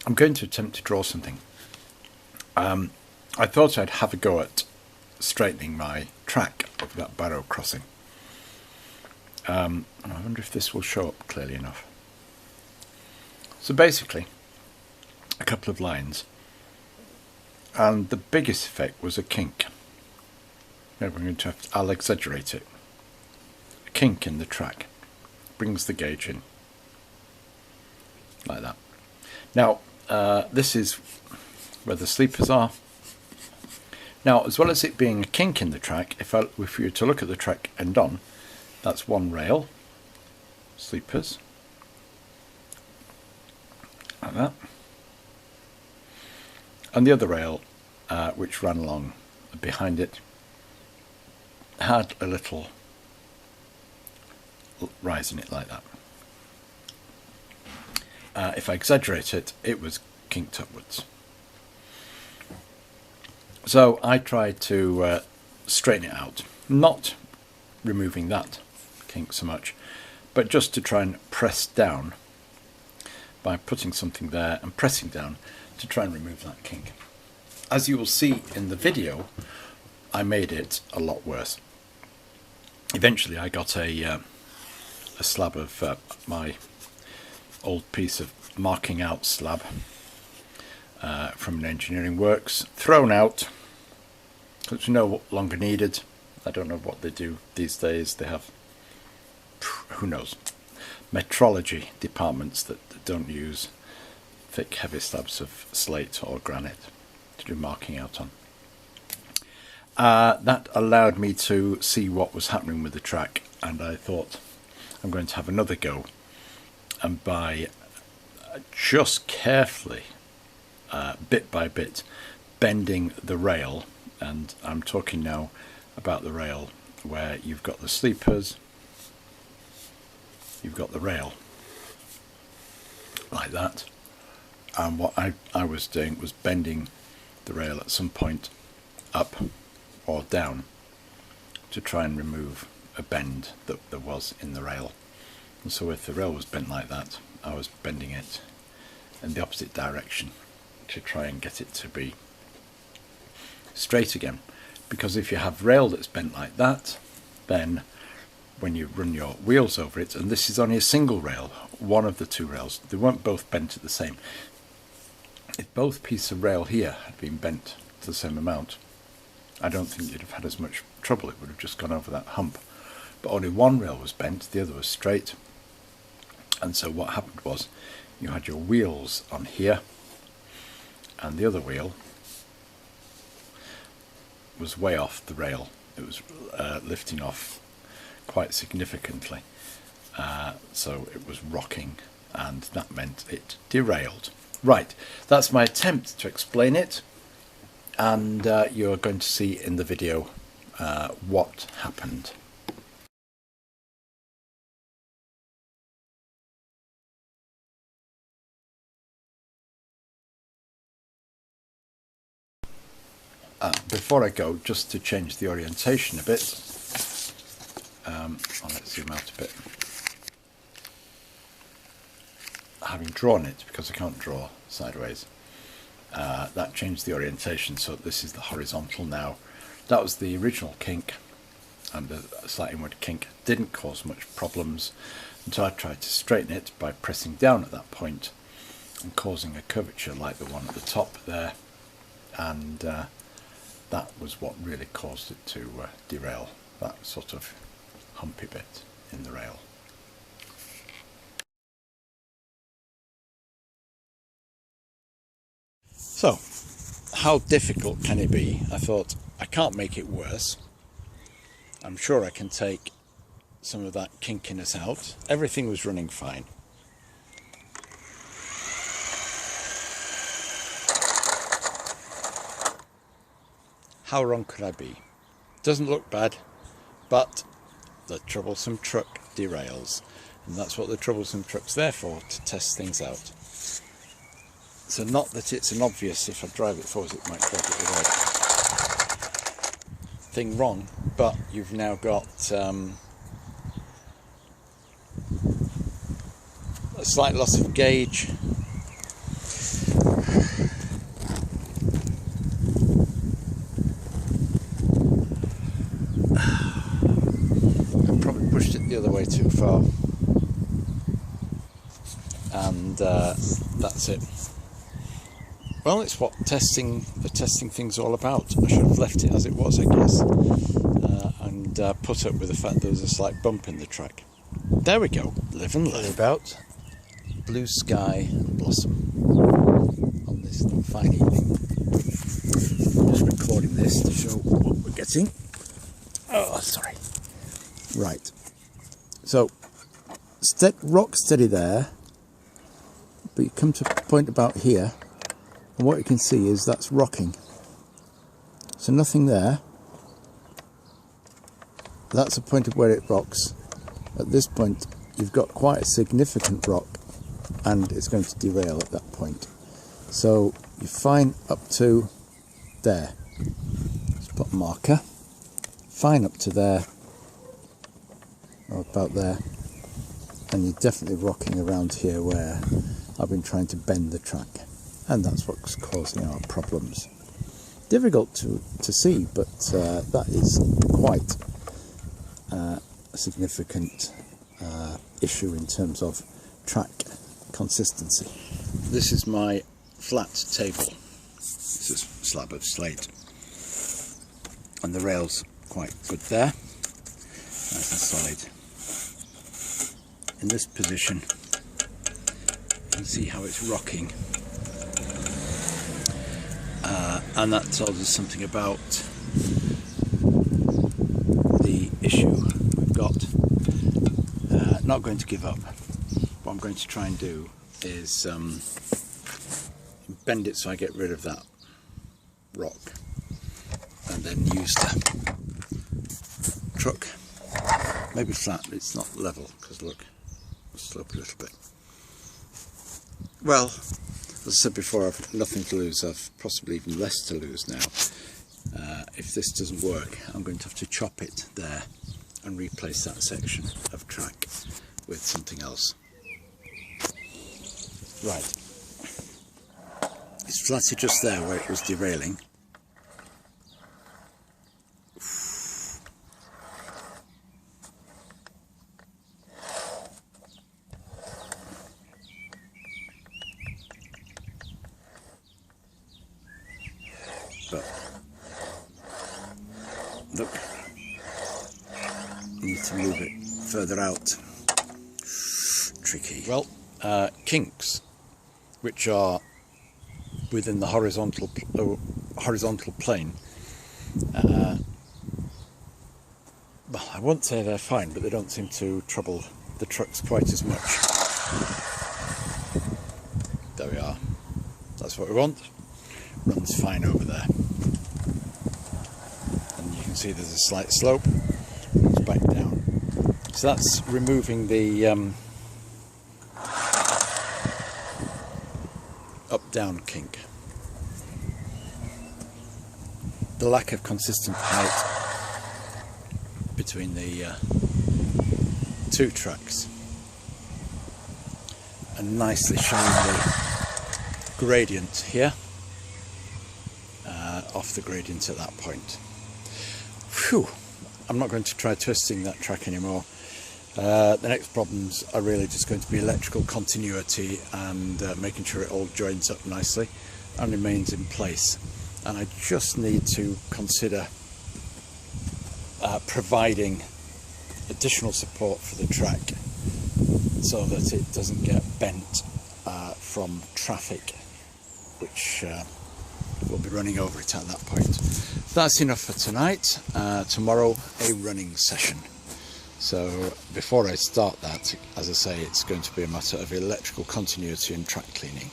I'm going to attempt to draw something. I thought I'd have a go at straightening my track over that barrow crossing. I wonder if this will show up clearly enough. So basically, a couple of lines, and the biggest effect was a kink. Maybe I'm going to I'll exaggerate it. A kink in the track brings the gauge in, like that. Now, this is where the sleepers are. Now, as well as it being a kink in the track, if you were to look at the track end on, that's one rail, sleepers, like that, and the other rail, which ran along behind it, had a little rise in it like that. If I exaggerate it, it was kinked upwards. So I tried to straighten it out, not removing that kink so much, but just to try and press down by putting something there and pressing down to try and remove that kink. As you will see in the video, I made it a lot worse. Eventually I got a slab of my old piece of marking out slab from an engineering works, thrown out. It's no longer needed. I don't know what they do these days. They have, who knows, metrology departments that don't use thick heavy slabs of slate or granite to do marking out on. That allowed me to see what was happening with the track, and I thought I'm going to have another go, and by just carefully, bit by bit, bending the rail, and I'm talking now about the rail where you've got the sleepers, you've got the rail like that, and what I was doing was bending the rail at some point up or down to try and remove a bend that there was in the rail. And so if the rail was bent like that, I was bending it in the opposite direction to try and get it to be straight again. Because if you have rail that's bent like that, then when you run your wheels over it, and this is only a single rail, one of the two rails, they weren't both bent at the same. If both pieces of rail here had been bent to the same amount, I don't think you'd have had as much trouble. It would have just gone over that hump. But only one rail was bent, the other was straight. And so what happened was you had your wheels on here, and the other wheel was way off the rail. It was lifting off quite significantly. So it was rocking, and that meant it derailed. Right, that's my attempt to explain it, and you're going to see in the video what happened. Before I go, just to change the orientation a bit, let's zoom out a bit. Having drawn it, because I can't draw sideways, that changed the orientation, so this is the horizontal now. That was the original kink, and the slight inward kink didn't cause much problems until I tried to straighten it by pressing down at that point and causing a curvature like the one at the top there, and that was what really caused it to derail, that sort of humpy bit in the rail. So, how difficult can it be? I thought, I can't make it worse. I'm sure I can take some of that kinkiness out. Everything was running fine. How wrong could I be? Doesn't look bad, but the troublesome truck derails. And that's what the troublesome truck's there for, to test things out. So not that it's an obvious, if I drive it forwards it might drive it the right thing wrong, but you've now got a slight loss of gauge, way too far, and that's it. Well, it's what the testing thing's all about. I should have left it as it was, I guess, and put up with the fact there was a slight bump in the track. There we go. Live and learn. About blue sky and blossom on this fine evening. I'm just recording this to show what we're getting. Oh, sorry. Right. So, rock steady there, but you come to a point about here, and what you can see is that's rocking. So nothing there. That's a point of where it rocks. At this point, you've got quite a significant rock, and it's going to derail at that point. So you're fine up to there. Let's put a marker. Fine up to there, or about there, and you're definitely rocking around here where I've been trying to bend the track, and that's what's causing our problems. Difficult to see, but that is quite a significant issue in terms of track consistency. This is my flat table. It's a slab of slate, and the rail's quite good there, nice and solid. In this position, you can see how it's rocking, and that tells us something about the issue we've got. Not going to give up. What I'm going to try and do is bend it so I get rid of that rock, and then use the truck, maybe flat, but it's not level, because look, it'll slope a little bit. Well, as I said before, I've nothing to lose. I've possibly even less to lose now. If this doesn't work, I'm going to have to chop it there and replace that section of track with something else. Right, it's flatted just there where it was derailing. But look, need to move it further out. Tricky. Well, kinks, which are within the horizontal plane, well, I won't say they're fine, but they don't seem to trouble the trucks quite as much. There we are. That's what we want. Runs fine over there, and you can see there's a slight slope. It's back down, so that's removing the up-down kink. The lack of consistent height between the two tracks, and nicely showing the gradient here. Off the gradient at that point. Phew, I'm not going to try twisting that track anymore. The next problems are really just going to be electrical continuity and making sure it all joins up nicely and remains in place. And I just need to consider providing additional support for the track so that it doesn't get bent from traffic, which we'll be running over it at that point. That's enough for tonight. Tomorrow, a running session. So before I start that, as I say, it's going to be a matter of electrical continuity and track cleaning.